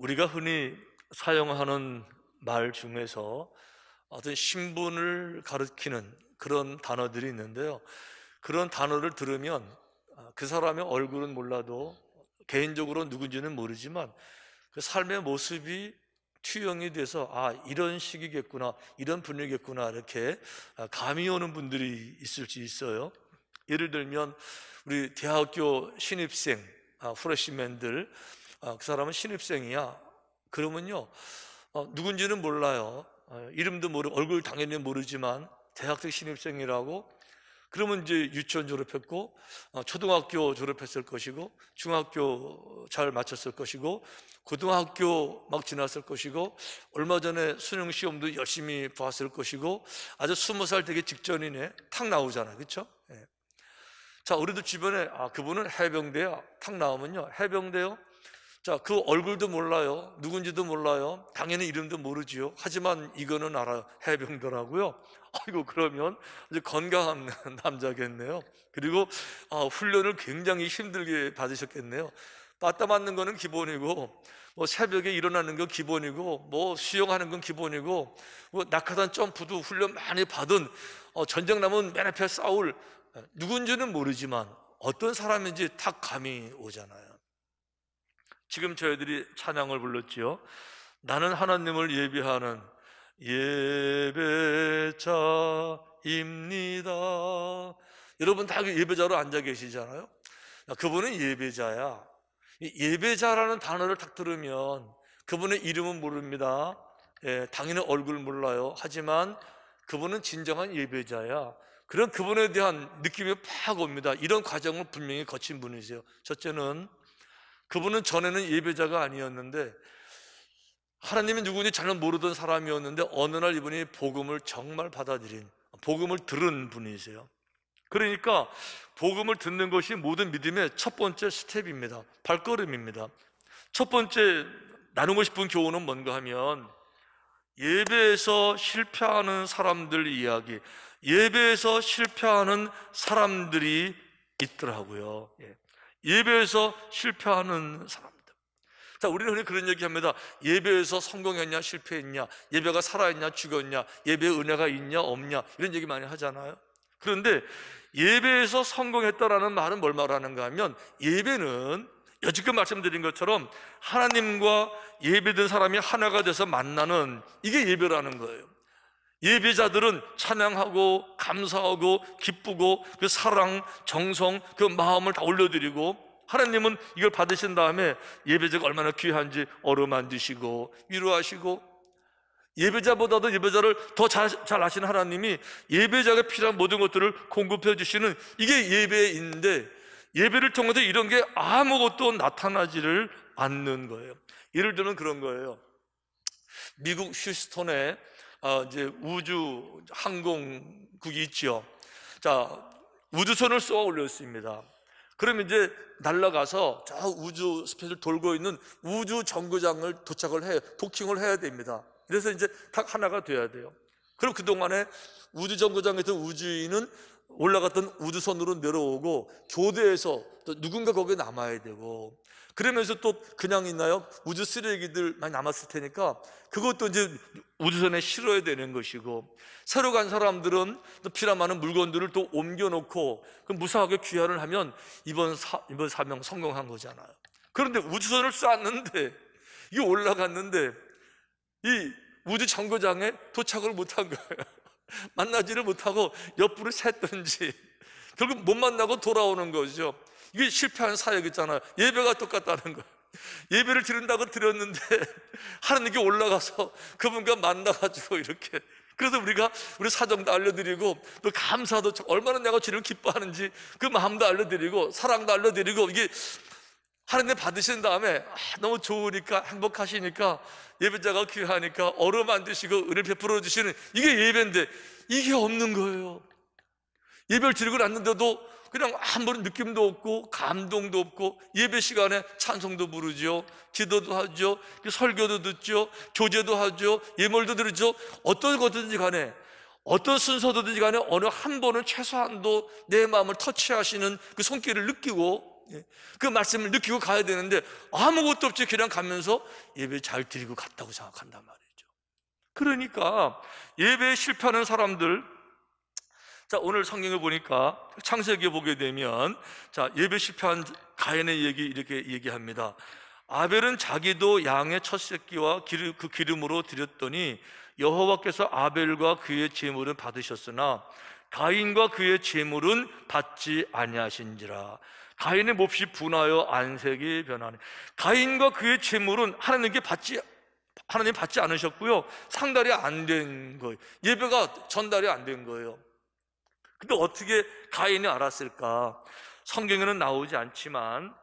우리가 흔히 사용하는 말 중에서 어떤 신분을 가리키는 그런 단어들이 있는데요. 그런 단어를 들으면 그 사람의 얼굴은 몰라도 개인적으로 누군지는 모르지만 그 삶의 모습이 투영이 돼서 이런 식이겠구나, 이런 분이겠구나, 이렇게 감이 오는 분들이 있을 수 있어요. 예를 들면 우리 대학교 신입생, 프레시맨들, 그 사람은 신입생이야. 그러면요, 누군지는 몰라요. 이름도 모르고 얼굴 당연히 모르지만 대학생 신입생이라고. 그러면 이제 유치원 졸업했고 초등학교 졸업했을 것이고 중학교 잘 마쳤을 것이고 고등학교 막 지났을 것이고 얼마 전에 수능 시험도 열심히 봤을 것이고 아주 20살 되기 직전이네. 탁 나오잖아요, 그렇죠? 자, 우리도 주변에 그분은 해병대야. 탁 나오면요, 해병대요. 자, 그 얼굴도 몰라요. 누군지도 몰라요. 당연히 이름도 모르지요. 하지만 이거는 알아요. 해병대라고요. 아이고, 그러면 이제 건강한 남자겠네요. 그리고 훈련을 굉장히 힘들게 받으셨겠네요. 빠따 맞는 거는 기본이고, 뭐 새벽에 일어나는 건 기본이고, 뭐 수영하는 건 기본이고, 뭐 낙하산 점프도 훈련 많이 받은 전쟁 나면 맨 앞에 싸울 누군지는 모르지만 어떤 사람인지 탁 감이 오잖아요. 지금 저희들이 찬양을 불렀지요. 나는 하나님을 예배하는 예배자입니다. 여러분 다 예배자로 앉아 계시잖아요. 그분은 예배자야. 예배자라는 단어를 딱 들으면 그분의 이름은 모릅니다. 당연히 얼굴 몰라요. 하지만 그분은 진정한 예배자야. 그런 그분에 대한 느낌이 팍 옵니다. 이런 과정을 분명히 거친 분이세요. 첫째는 그분은 전에는 예배자가 아니었는데 하나님이 누구인지 잘 모르던 사람이었는데 어느 날 이분이 복음을 정말 받아들인, 복음을 들은 분이세요. 그러니까 복음을 듣는 것이 모든 믿음의 첫 번째 스텝입니다. 발걸음입니다. 첫 번째 나누고 싶은 교훈은 뭔가 하면 예배에서 실패하는 사람들 이야기, 예배에서 실패하는 사람들이 있더라고요. 예배에서 실패하는 사람들. 자, 우리는 흔히 그런 얘기 합니다. 예배에서 성공했냐 실패했냐, 예배가 살아있냐 죽었냐, 예배의 은혜가 있냐 없냐, 이런 얘기 많이 하잖아요. 그런데 예배에서 성공했다라는 말은 뭘 말하는가 하면 예배는 여지껏 말씀드린 것처럼 하나님과 예배된 사람이 하나가 돼서 만나는, 이게 예배라는 거예요. 예배자들은 찬양하고 감사하고 기쁘고 그 사랑, 정성, 그 마음을 다 올려드리고 하나님은 이걸 받으신 다음에 예배자가 얼마나 귀한지 어루만지시고 위로하시고, 예배자보다도 예배자를 더 잘 아시는 하나님이 예배자가 필요한 모든 것들을 공급해 주시는, 이게 예배인데 예배를 통해서 이런 게 아무것도 나타나지를 않는 거예요. 예를 들면 그런 거예요. 미국 휴스턴에 이제 우주 항공국이 있죠. 자, 우주선을 쏘아 올렸습니다. 그럼 이제 날아가서 저 우주 스페이스를 돌고 있는 우주 정거장을 도킹을 해야 됩니다. 그래서 이제 딱 하나가 돼야 돼요. 그럼 그동안에 우주 정거장에 있던 우주인은 올라갔던 우주선으로 내려오고 교대에서 또 누군가 거기에 남아야 되고, 그러면서 또 그냥 있나요? 우주 쓰레기들 많이 남았을 테니까 그것도 이제 우주선에 실어야 되는 것이고, 새로 간 사람들은 또 필요한 많은 물건들을 또 옮겨놓고 무사하게 귀환을 하면 이번 사명 성공한 거잖아요. 그런데 우주선을 쐈는데 이게 올라갔는데 이 우주 정거장에 도착을 못한 거예요. 만나지를 못하고 옆으로 샜든지 결국 못 만나고 돌아오는 거죠. 이게 실패한 사역이잖아요. 예배가 똑같다는 거예요. 예배를 드린다고 드렸는데 하나님께 올라가서 그분과 만나가지고 이렇게, 그래서 우리 사정도 알려드리고 또 감사도, 얼마나 내가 주를 기뻐하는지 그 마음도 알려드리고 사랑도 알려드리고, 이게 하나님 받으신 다음에 너무 좋으니까 행복하시니까 예배자가 귀하니까 어루만지시고 은혜 베풀어 주시는, 이게 예배인데 이게 없는 거예요. 예배를 드리고 났는데도 그냥 아무런 느낌도 없고 감동도 없고, 예배 시간에 찬송도 부르죠, 기도도 하죠, 설교도 듣죠, 교제도 하죠, 예물도 드리죠. 어떤 것든지 간에 어떤 순서든지 간에 어느 한 번은 최소한도 내 마음을 터치하시는 그 손길을 느끼고 그 말씀을 느끼고 가야 되는데 아무것도 없이 그냥 가면서 예배 잘 드리고 갔다고 생각한단 말이죠. 그러니까 예배에 실패하는 사람들, 자, 오늘 성경을 보니까 창세기에 보게 되면, 자, 예배 실패한 가인의 얘기 이렇게 얘기합니다. 아벨은 자기도 양의 첫 새끼와 그 기름으로 드렸더니 여호와께서 아벨과 그의 제물은 받으셨으나 가인과 그의 제물은 받지 아니하신지라. 가인의 몹시 분하여 안색이 변하네. 가인과 그의 제물은 하나님 받지 않으셨고요, 상달이 안 된 거예요. 예배가 전달이 안 된 거예요. 근데 어떻게 가인이 알았을까? 성경에는 나오지 않지만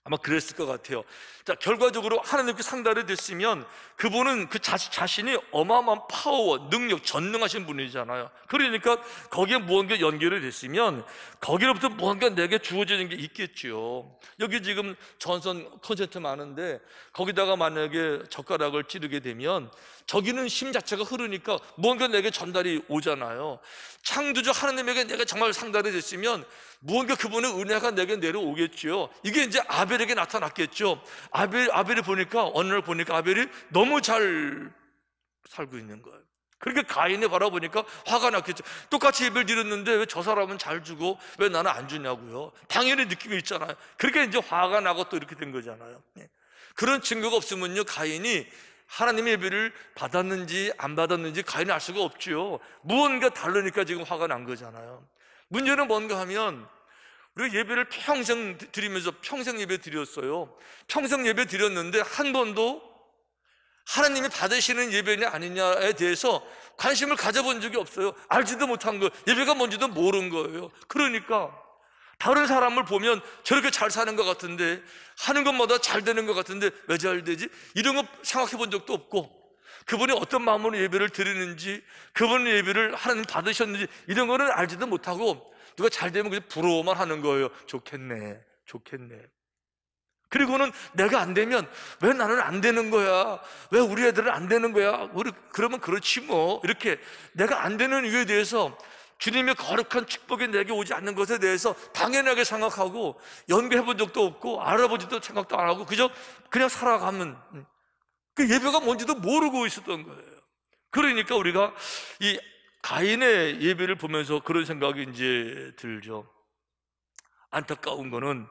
아마 그랬을 것 같아요. 자, 결과적으로 하나님께 상달이 됐으면 그분은 그 자신이 어마어마한 파워, 능력, 전능하신 분이잖아요. 그러니까 거기에 무언가 연결이 됐으면 거기로부터 무언가 내게 주어지는 게 있겠죠. 여기 지금 전선 콘서트 많은데 거기다가 만약에 젓가락을 찌르게 되면 저기는 힘 자체가 흐르니까 무언가 내게 전달이 오잖아요. 창조주 하나님에게 내가 정말 상달이 됐으면 무언가 그분의 은혜가 내게 내려오겠죠. 이게 이제 아벨에게 나타났겠죠. 아벨이 보니까 어느 날 보니까 아벨이 너무 잘 살고 있는 거예요. 그러니까 가인을 바라보니까 화가 났겠죠. 똑같이 예배를 드렸는데 왜 저 사람은 잘 주고 왜 나는 안 주냐고요. 당연히 느낌이 있잖아요. 그러니까 이제 화가 나고 또 이렇게 된 거잖아요. 그런 증거가 없으면요, 가인이 하나님의 예배를 받았는지 안 받았는지 가인이 알 수가 없죠. 무언가 다르니까 지금 화가 난 거잖아요. 문제는 뭔가 하면 우리가 예배를 평생 드리면서 평생 예배 드렸어요. 평생 예배 드렸는데 한 번도 하나님이 받으시는 예배냐 아니냐에 대해서 관심을 가져본 적이 없어요. 알지도 못한 거예요. 예배가 뭔지도 모르는 거예요. 그러니까 다른 사람을 보면 저렇게 잘 사는 것 같은데, 하는 것마다 잘 되는 것 같은데 왜 잘 되지? 이런 거 생각해 본 적도 없고, 그분이 어떤 마음으로 예배를 드리는지, 그분의 예배를 하나님 받으셨는지 이런 거는 알지도 못하고 누가 잘 되면 그냥 부러워만 하는 거예요. 좋겠네, 좋겠네. 그리고는 내가 안 되면 왜 나는 안 되는 거야? 왜 우리 애들은 안 되는 거야? 그러면 그렇지 뭐. 이렇게 내가 안 되는 이유에 대해서, 주님의 거룩한 축복이 내게 오지 않는 것에 대해서 당연하게 생각하고 연구해 본 적도 없고 알아보지도 생각도 안 하고 그냥 살아가면 그 예배가 뭔지도 모르고 있었던 거예요. 그러니까 우리가 이 가인의 예배를 보면서 그런 생각이 이제 들죠. 안타까운 거는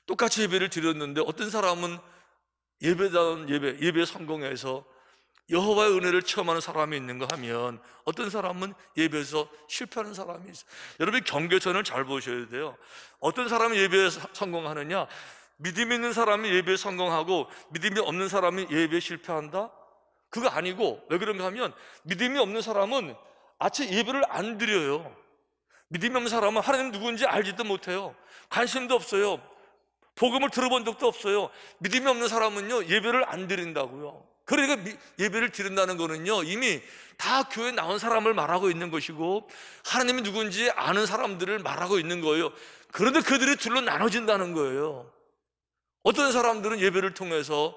똑같이 예배를 드렸는데 어떤 사람은 예배다운 예배 성공해서 여호와의 은혜를 체험하는 사람이 있는가 하면 어떤 사람은 예배에서 실패하는 사람이 있어요. 여러분 경계선을 잘 보셔야 돼요. 어떤 사람이 예배에 성공하느냐, 믿음이 있는 사람이 예배에 성공하고 믿음이 없는 사람이 예배에 실패한다? 그거 아니고, 왜 그런가 하면 믿음이 없는 사람은 아체 예배를 안 드려요. 믿음이 없는 사람은 하나님 누구인지 알지도 못해요. 관심도 없어요. 복음을 들어본 적도 없어요. 믿음이 없는 사람은요, 예배를 안 드린다고요. 그러니까 예배를 드린다는 거는요, 이미 다 교회에 나온 사람을 말하고 있는 것이고 하나님이 누군지 아는 사람들을 말하고 있는 거예요. 그런데 그들이 둘로 나눠진다는 거예요. 어떤 사람들은 예배를 통해서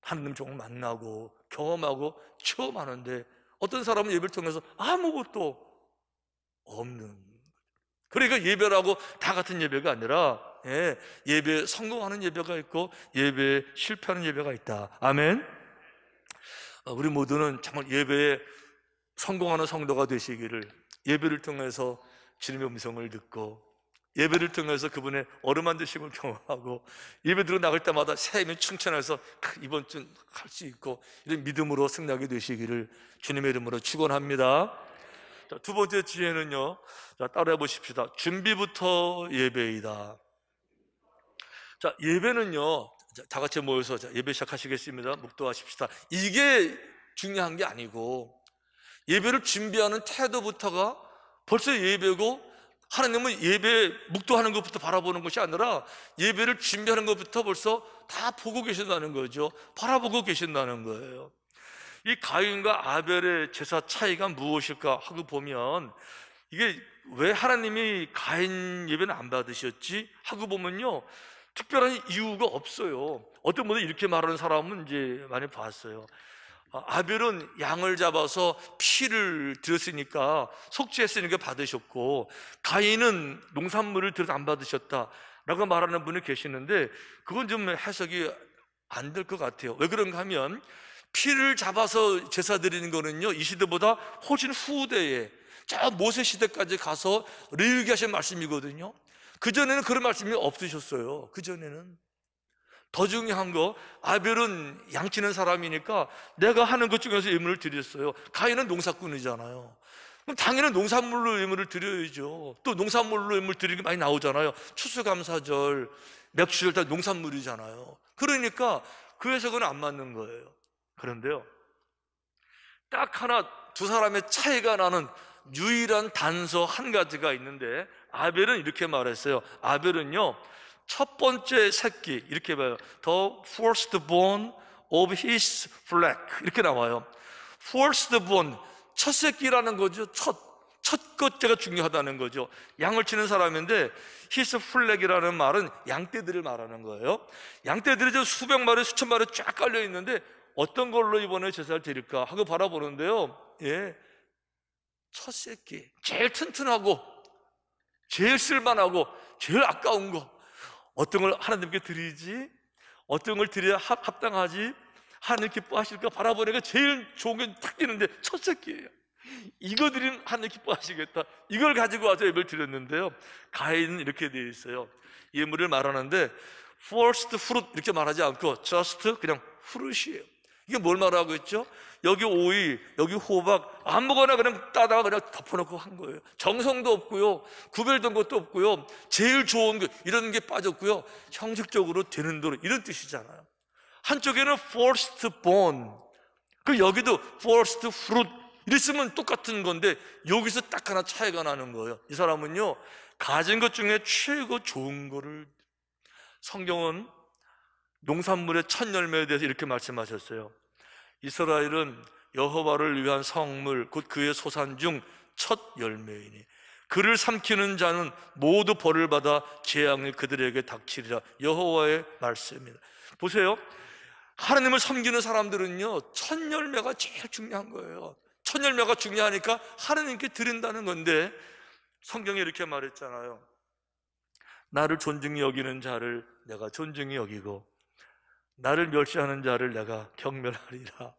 하나님 정말 만나고 경험하고 체험하는데, 어떤 사람은 예배를 통해서 아무것도 없는. 그러니까 예배라고 다 같은 예배가 아니라 예배 성공하는 예배가 있고 예배에 실패하는 예배가 있다. 아멘. 우리 모두는 정말 예배에 성공하는 성도가 되시기를, 예배를 통해서 주님의 음성을 듣고 예배를 통해서 그분의 어루만 드심을 경험하고 예배 들어 나갈 때마다 새 힘이 충천해서 이번 주 할 수 있고 이런 믿음으로 승리하게 되시기를 주님의 이름으로 축원합니다. 자, 두 번째 지혜는요, 자, 따라해 보십시다. 준비부터 예배이다. 자, 예배는요, 다 같이 모여서 예배 시작하시겠습니다. 묵도하십시다. 이게 중요한 게 아니고 예배를 준비하는 태도부터가 벌써 예배고, 하나님은 예배 묵도하는 것부터 바라보는 것이 아니라 예배를 준비하는 것부터 벌써 다 보고 계신다는 거죠. 바라보고 계신다는 거예요. 이 가인과 아벨의 제사 차이가 무엇일까 하고 보면, 이게 왜 하나님이 가인 예배는 안 받으셨지 하고 보면요, 특별한 이유가 없어요. 어떤 분은 이렇게 말하는 사람은 이제 많이 봤어요. 아벨은 양을 잡아서 피를 드렸으니까, 속죄했으니까 받으셨고, 가인은 농산물을 드려서 안 받으셨다라고 말하는 분이 계시는데, 그건 좀 해석이 안 될 것 같아요. 왜 그런가 하면, 피를 잡아서 제사 드리는 거는요, 이 시대보다 훨씬 후대에, 저 모세 시대까지 가서 레위기 하신 말씀이거든요. 그전에는 그런 말씀이 없으셨어요. 그전에는. 더 중요한 거, 아벨은 양치는 사람이니까 내가 하는 것 중에서 예물을 드렸어요. 가인은 농사꾼이잖아요. 그럼 당연히 농산물로 예물을 드려야죠. 또 농산물로 예물 드리는 게 많이 나오잖아요. 추수감사절, 맥주절 다 농산물이잖아요. 그러니까 그 해석은 안 맞는 거예요. 그런데요, 딱 하나 두 사람의 차이가 나는 유일한 단서 한 가지가 있는데, 아벨은 이렇게 말했어요. 아벨은요, 첫 번째 새끼, 이렇게 봐요. The firstborn of his flock, 이렇게 나와요. firstborn, 첫 새끼라는 거죠. 첫 것째가 중요하다는 거죠. 양을 치는 사람인데, his flock이라는 말은 양떼들을 말하는 거예요. 양떼들이 저 수백 마리, 수천 마리 쫙 깔려 있는데, 어떤 걸로 이번에 제사를 드릴까 하고 바라보는데요, 첫 새끼, 제일 튼튼하고 제일 쓸만하고 제일 아까운 거, 어떤 걸 하나님께 드리지? 어떤 걸 드려야 합당하지? 하나님 기뻐하실까 바라보니까 제일 좋은 게 딱 있는데 첫 새끼예요. 이거 드리면 하나님 기뻐하시겠다. 이걸 가지고 와서 예배를 드렸는데요, 가인은 이렇게 되어 있어요. 예물을 말하는데 first fruit 이렇게 말하지 않고 just 그냥 fruit이에요. 이게 뭘 말하고 있죠? 여기 오이, 여기 호박, 아무거나 그냥 따다가 그냥 덮어놓고 한 거예요. 정성도 없고요, 구별된 것도 없고요, 제일 좋은 거 이런 게 빠졌고요, 형식적으로 되는 대로, 이런 뜻이잖아요. 한쪽에는 first born, 그 여기도 first fruit 이랬으면 똑같은 건데, 여기서 딱 하나 차이가 나는 거예요. 이 사람은요, 가진 것 중에 최고 좋은 거를, 성경은 농산물의 첫 열매에 대해서 이렇게 말씀하셨어요. 이스라엘은 여호와를 위한 성물, 곧 그의 소산 중 첫 열매이니 그를 삼키는 자는 모두 벌을 받아 재앙이 그들에게 닥치리라. 여호와의 말씀입니다. 보세요, 하나님을 섬기는 사람들은요, 첫 열매가 제일 중요한 거예요. 첫 열매가 중요하니까 하나님께 드린다는 건데, 성경에 이렇게 말했잖아요. 나를 존중히 여기는 자를 내가 존중히 여기고 나를 멸시하는 자를 내가 경멸하리라.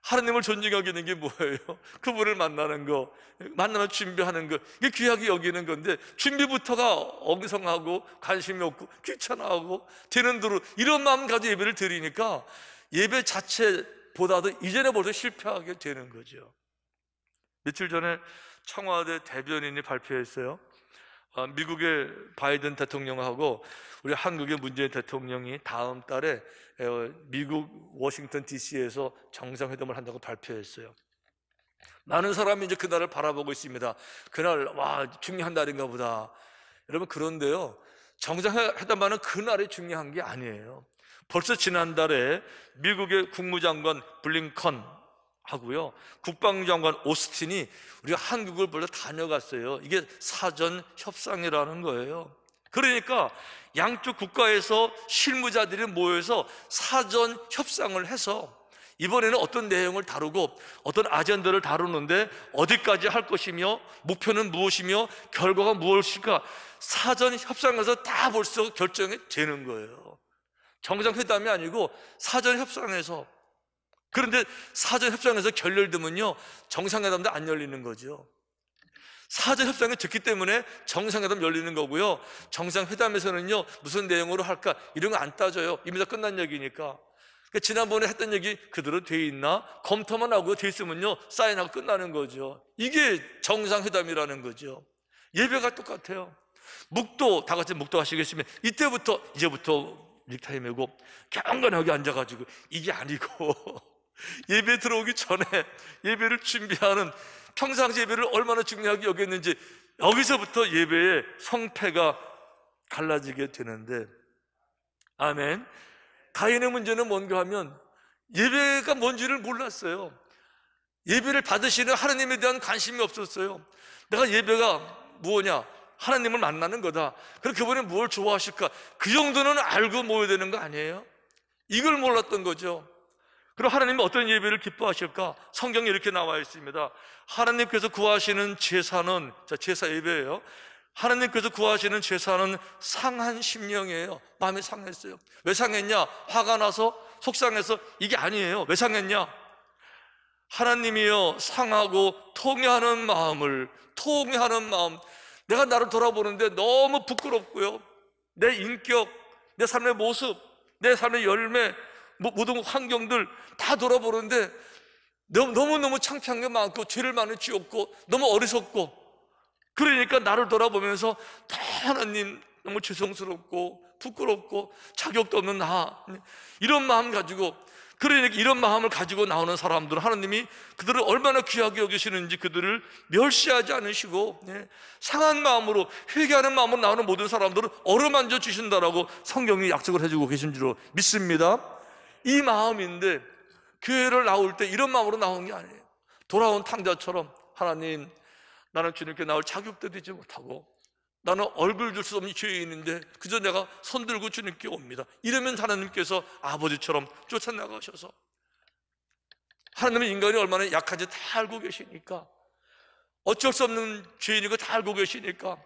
하나님을 존중히 여기는 게 뭐예요? 그분을 만나는 거, 만나면 준비하는 거, 이게 귀하게 여기는 건데, 준비부터가 엉성하고 관심이 없고 귀찮아하고 되는 대로 이런 마음 가지고 예배를 드리니까 예배 자체보다도 이전에 벌써 실패하게 되는 거죠. 며칠 전에 청와대 대변인이 발표했어요. 미국의 바이든 대통령하고 우리 한국의 문재인 대통령이 다음 달에 미국 워싱턴 DC에서 정상회담을 한다고 발표했어요. 많은 사람이 이제 그날을 바라보고 있습니다. 그날, 와, 중요한 날인가 보다. 여러분, 그런데요, 정상회담하는 그날이 중요한 게 아니에요. 벌써 지난달에 미국의 국무장관 블링컨 하고요, 국방장관 오스틴이 우리가 한국을 벌써 다녀갔어요. 이게 사전 협상이라는 거예요. 그러니까 양쪽 국가에서 실무자들이 모여서 사전 협상을 해서 이번에는 어떤 내용을 다루고 어떤 아젠다를 다루는데 어디까지 할 것이며 목표는 무엇이며 결과가 무엇일까, 사전 협상에서 다 벌써 결정이 되는 거예요. 정상회담이 아니고 사전 협상에서. 그런데 사전 협상에서 결렬되면요, 정상회담도 안 열리는 거죠. 사전 협상이 됐기 때문에 정상회담 열리는 거고요, 정상회담에서는요 무슨 내용으로 할까 이런 거 안 따져요. 이미 다 끝난 얘기니까. 그러니까 지난번에 했던 얘기 그대로 돼 있나 검토만 하고 돼 있으면요 사인하고 끝나는 거죠. 이게 정상회담이라는 거죠. 예배가 똑같아요. 묵도 다 같이 묵도 하시겠으면 이제부터 넥타이 메고 경건하게 앉아가지고, 이게 아니고 예배 들어오기 전에 예배를 준비하는, 평상시 예배를 얼마나 중요하게 여겼는지 여기서부터 예배의 성패가 갈라지게 되는데, 아멘. 가인의 문제는 뭔가 하면 예배가 뭔지를 몰랐어요. 예배를 받으시는 하나님에 대한 관심이 없었어요. 내가 예배가 뭐냐, 하나님을 만나는 거다. 그럼 그분이 뭘 좋아하실까, 그 정도는 알고 모여야 되는 거 아니에요? 이걸 몰랐던 거죠. 그럼 하나님은 어떤 예배를 기뻐하실까? 성경에 이렇게 나와 있습니다. 하나님께서 구하시는 제사는, 자, 제사 예배예요. 하나님께서 구하시는 제사는 상한 심령이에요. 마음이 상했어요. 왜 상했냐? 화가 나서, 속상해서? 이게 아니에요. 왜 상했냐? 하나님이여, 상하고 통회하는 마음을, 통회하는 마음. 내가 나를 돌아보는데 너무 부끄럽고요, 내 인격, 내 삶의 모습, 내 삶의 열매, 모든 환경들 다 돌아보는데 너무너무 창피한 게 많고 죄를 많이 지었고 너무 어리석고, 그러니까 나를 돌아보면서 하나님 너무 죄송스럽고 부끄럽고 자격도 없는 나, 이런 마음 가지고, 그러니까 이런 마음을 가지고 나오는 사람들은 하나님이 그들을 얼마나 귀하게 여기시는지 그들을 멸시하지 않으시고, 상한 마음으로, 회개하는 마음으로 나오는 모든 사람들은 어루만져 주신다라고 성경이 약속을 해주고 계신 줄로 믿습니다. 이 마음인데 교회를 나올 때 이런 마음으로 나온 게 아니에요. 돌아온 탕자처럼, 하나님, 나는 주님께 나올 자격도 되지 못하고 나는 얼굴 줄 수 없는 죄인인데 그저 내가 손들고 주님께 옵니다. 이러면 하나님께서 아버지처럼 쫓아나가셔서, 하나님은 인간이 얼마나 약한지 다 알고 계시니까, 어쩔 수 없는 죄인인 거 다 알고 계시니까,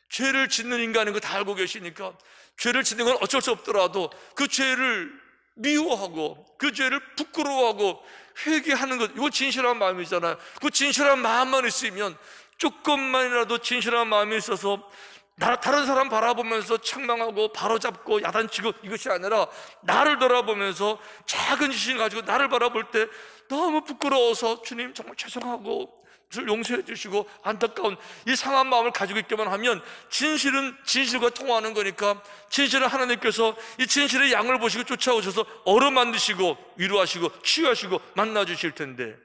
죄를 짓는 인간인 거 다 알고 계시니까, 죄를 짓는 건 어쩔 수 없더라도 그 죄를 미워하고 그 죄를 부끄러워하고 회개하는 것, 이거 진실한 마음이잖아요. 그 진실한 마음만 있으면, 조금만이라도 진실한 마음이 있어서 다른 사람 바라보면서 책망하고 바로잡고 야단치고 이것이 아니라 나를 돌아보면서 작은 지식을 가지고 나를 바라볼 때 너무 부끄러워서 주님 정말 죄송하고 저를 용서해 주시고 안타까운 이 상한 마음을 가지고 있기만 하면, 진실은 진실과 통하는 거니까 진실은 하나님께서 이 진실의 양을 보시고 쫓아오셔서 어루만드시고 위로하시고 치유하시고 만나주실 텐데,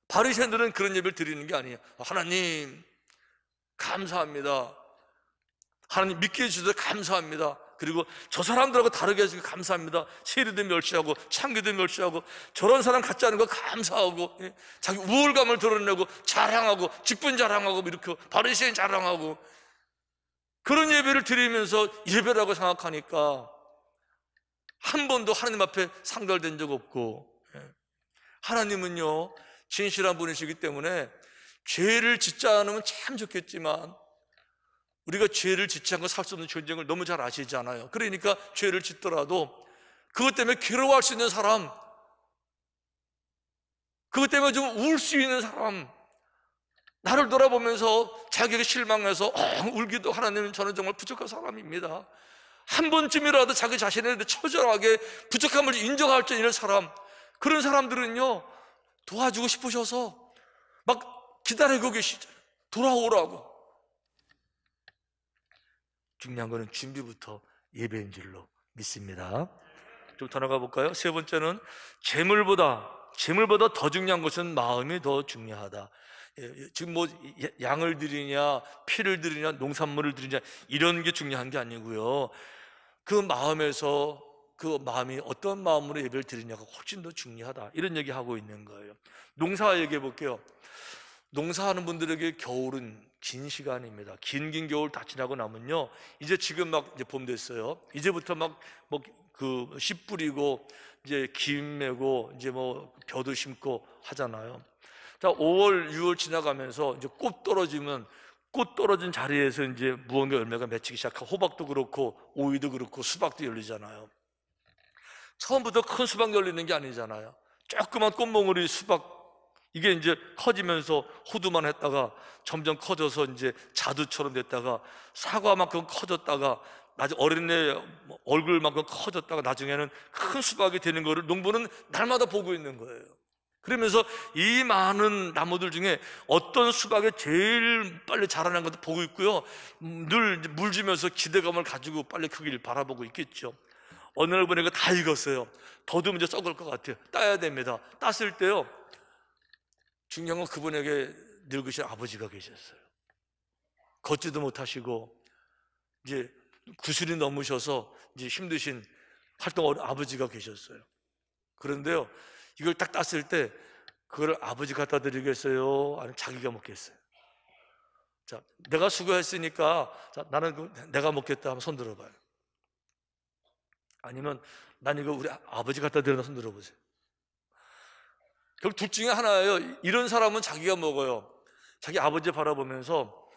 바리새인들은 그런 예배를 드리는 게 아니에요. 하나님 감사합니다, 하나님 믿게 해주셔서 감사합니다, 그리고 저 사람들하고 다르게 해주셔서 감사합니다, 세리도 멸시하고 창기도 멸시하고 저런 사람 같지 않은 거 감사하고, 자기 우월감을 드러내고 자랑하고 직분 자랑하고 이렇게 바리새인 자랑하고, 그런 예배를 드리면서 예배라고 생각하니까 한 번도 하나님 앞에 상달된 적 없고, 하나님은요 진실한 분이시기 때문에 죄를 짓지 않으면 참 좋겠지만, 우리가 죄를 짓지 않고 살 수 없는 존재를 너무 잘 아시잖아요. 그러니까 죄를 짓더라도 그것 때문에 괴로워할 수 있는 사람, 그것 때문에 좀 울 수 있는 사람, 나를 돌아보면서 자기에게 실망해서 울기도, 하나님 저는 정말 부족한 사람입니다, 한 번쯤이라도 자기 자신에 대해 처절하게 부족함을 인정할 줄 있는 사람, 그런 사람들은요 도와주고 싶으셔서 막 기다리고 계시죠. 돌아오라고. 중요한 거는 준비부터 예배인 줄로 믿습니다. 좀 더 나가 볼까요? 세 번째는 재물보다 더 중요한 것은 마음이 더 중요하다. 지금 뭐 양을 드리냐 피를 드리냐 농산물을 드리냐 이런 게 중요한 게 아니고요, 그 마음에서 그 마음이 어떤 마음으로 예배를 드리냐가 훨씬 더 중요하다, 이런 얘기하고 있는 거예요. 농사 얘기해 볼게요. 농사하는 분들에게 겨울은 긴 시간입니다. 긴 겨울 다 지나고 나면요, 이제 지금 막 이제 봄 됐어요. 이제부터 막 뭐 그 씨 뿌리고 이제 김 메고 이제 뭐 벼도 심고 하잖아요. 자, 5월, 6월 지나가면서 이제 꽃 떨어진 자리에서 이제 무언가 열매가 맺히기 시작하고, 호박도 그렇고 오이도 그렇고 수박도 열리잖아요. 처음부터 큰 수박 열리는 게 아니잖아요. 조그만 꽃몽울이 수박, 이게 이제 커지면서 호두만 했다가 점점 커져서 이제 자두처럼 됐다가 사과만큼 커졌다가 나중에 어린애 얼굴만큼 커졌다가 나중에는 큰 수박이 되는 거를 농부는 날마다 보고 있는 거예요. 그러면서 이 많은 나무들 중에 어떤 수박이 제일 빨리 자라는 것도 보고 있고요, 늘 물 주면서 기대감을 가지고 빨리 크기를 바라보고 있겠죠. 어느 날 보니까 다 익었어요. 더두면 이제 썩을 것 같아요. 따야 됩니다. 땄을 때요, 중요한 건 그분에게 늙으신 아버지가 계셨어요. 걷지도 못하시고 이제 90이 넘으셔서 이제 힘드신 활동 아버지가 계셨어요. 그런데요, 이걸 딱 땄을 때 그걸 아버지 갖다 드리겠어요? 아니면 자기가 먹겠어요? 자, 내가 수고했으니까 자, 나는 내가 먹겠다 하면 손 들어봐요. 아니면 난 이거 우리 아버지 갖다 드려놔. 손 들어보세요. 결국 둘 중에 하나예요. 이런 사람은 자기가 먹어요. 자기 아버지 바라보면서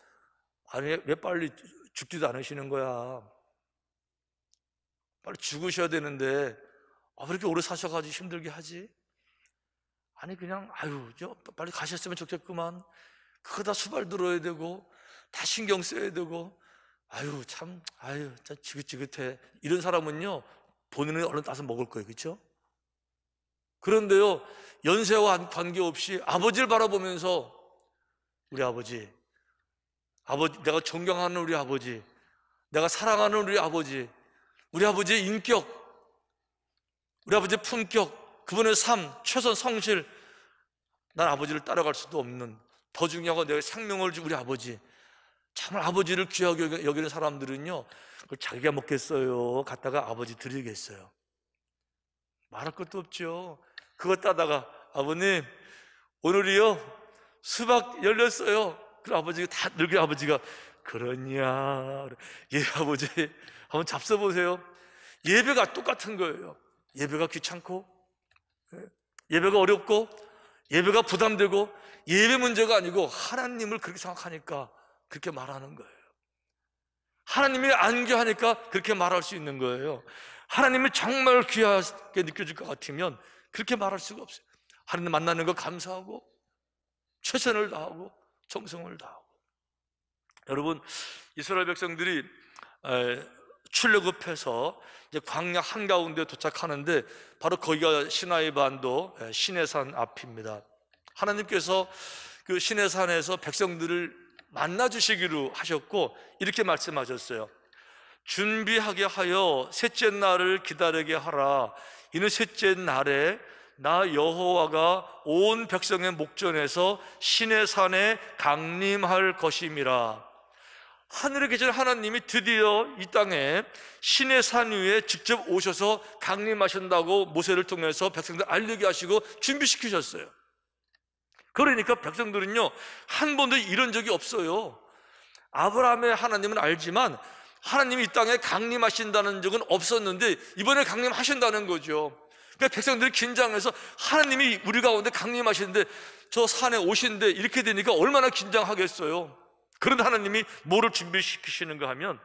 아니 왜 빨리 죽지도 않으시는 거야. 빨리 죽으셔야 되는데 왜 이렇게 오래 사셔가지고 힘들게 하지? 아니 그냥 아유 빨리 가셨으면 좋겠구만. 그거 다 수발 들어야 되고 다 신경 써야 되고 아유 참 지긋지긋해. 이런 사람은요 본인은 얼른 따서 먹을 거예요. 그렇죠? 그런데요 연세와 관계없이 아버지를 바라보면서 우리 아버지, 내가 존경하는 우리 아버지, 내가 사랑하는 우리 아버지의 인격, 우리 아버지의 품격, 그분의 삶, 최선 성실, 난 아버지를 따라갈 수도 없는, 더 중요한 건 내가 생명을 준 우리 아버지. 정말 아버지를 귀하게 여기는 사람들은요 그걸 자기가 먹겠어요? 갖다가 아버지 드리겠어요? 말할 것도 없죠. 그거 따다가 아버님 오늘이요 수박 열렸어요. 그 아버지가 다 늙은 아버지가 그러냐? 예 아버지 한번 잡숴보세요. 예배가 똑같은 거예요. 예배가 귀찮고 예배가 어렵고 예배가 부담되고 예배 문제가 아니고 하나님을 그렇게 생각하니까 그렇게 말하는 거예요. 하나님이 안귀하니까 그렇게 말할 수 있는 거예요. 하나님이 정말 귀하게 느껴질 것 같으면 그렇게 말할 수가 없어요. 하나님 만나는 거 감사하고 최선을 다하고 정성을 다하고. 여러분 이스라엘 백성들이 출애굽해서 이제 광야 한가운데 도착하는데 바로 거기가 시나이 반도 시내산 앞입니다. 하나님께서 그 시내산에서 백성들을 만나 주시기로 하셨고 이렇게 말씀하셨어요. 준비하게 하여 셋째 날을 기다리게 하라. 이는 셋째 날에 나 여호와가 온 백성의 목전에서 시내산에 강림할 것임이라. 하늘에 계신 하나님이 드디어 이 땅에 시내산 위에 직접 오셔서 강림하신다고 모세를 통해서 백성들 알리게 하시고 준비시키셨어요. 그러니까 백성들은요 한 번도 이런 적이 없어요. 아브라함의 하나님은 알지만 하나님이 이 땅에 강림하신다는 적은 없었는데 이번에 강림하신다는 거죠. 그러니까 백성들이 긴장해서 하나님이 우리 가운데 강림하시는데 저 산에 오신데 이렇게 되니까 얼마나 긴장하겠어요. 그런데 하나님이 뭐를 준비시키시는가 하면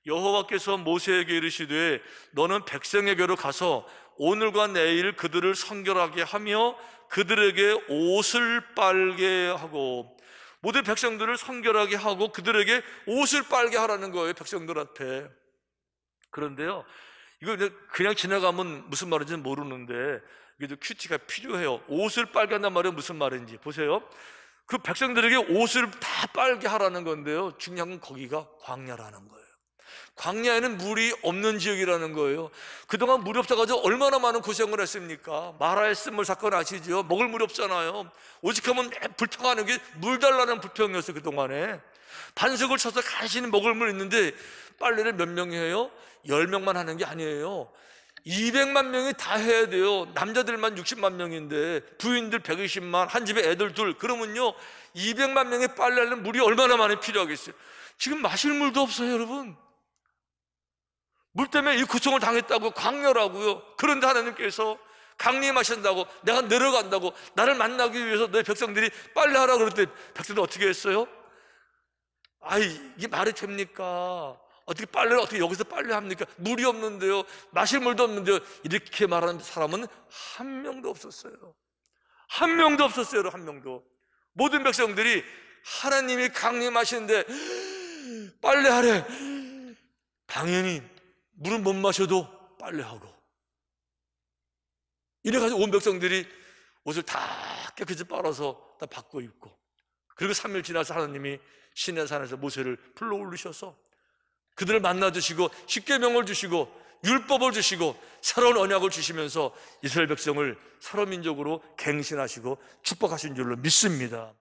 여호와께서 모세에게 이르시되 너는 백성에게로 가서 오늘과 내일 그들을 성결하게 하며 그들에게 옷을 빨게 하고, 모든 백성들을 성결하게 하고 그들에게 옷을 빨게 하라는 거예요, 백성들한테. 그런데요 이거 그냥 지나가면 무슨 말인지는 모르는데 이게 큐티가 필요해요. 옷을 빨게 한단 말이 무슨 말인지 보세요. 그 백성들에게 옷을 다 빨게 하라는 건데요 중요한 건 거기가 광야라는 거예요. 광야에는 물이 없는 지역이라는 거예요. 그동안 물이 없어가지고 얼마나 많은 고생을 했습니까? 마라의 쓴물 사건 아시죠? 먹을 물이 없잖아요. 오직하면 불평하는 게 물 달라는 불평이었어요. 그동안에 반석을 쳐서 간신히 먹을 물 있는데 빨래를 몇 명이 해요? 10명만 하는 게 아니에요. 200만 명이 다 해야 돼요. 남자들만 60만 명인데 부인들 120만, 한 집에 애들 둘, 그러면요 200만 명의 빨래하려면 물이 얼마나 많이 필요하겠어요. 지금 마실 물도 없어요, 여러분. 물 때문에 이 고통을 당했다고, 광야라고요. 그런데 하나님께서 강림하신다고, 내가 내려간다고, 나를 만나기 위해서 내 백성들이 빨래하라 그럴 때 백성들 어떻게 했어요? 이게 말이 됩니까? 어떻게 빨래를 어떻게 여기서 빨래합니까? 물이 없는데요, 마실 물도 없는데요. 이렇게 말하는 사람은 한 명도 없었어요. 한 명도 없었어요. 한 명도. 모든 백성들이 하나님이 강림하시는데 빨래하래. 당연히 물은 못 마셔도 빨래하고. 이래가지고 온 백성들이 옷을 다 깨끗이 빨아서 다 바꿔 입고, 그리고 3일 지나서 하나님이 시내산에서 모세를 불러 올리셔서 그들을 만나 주시고 십계명을 주시고 율법을 주시고 새로운 언약을 주시면서 이스라엘 백성을 새로운 민족으로 갱신하시고 축복하신 줄로 믿습니다.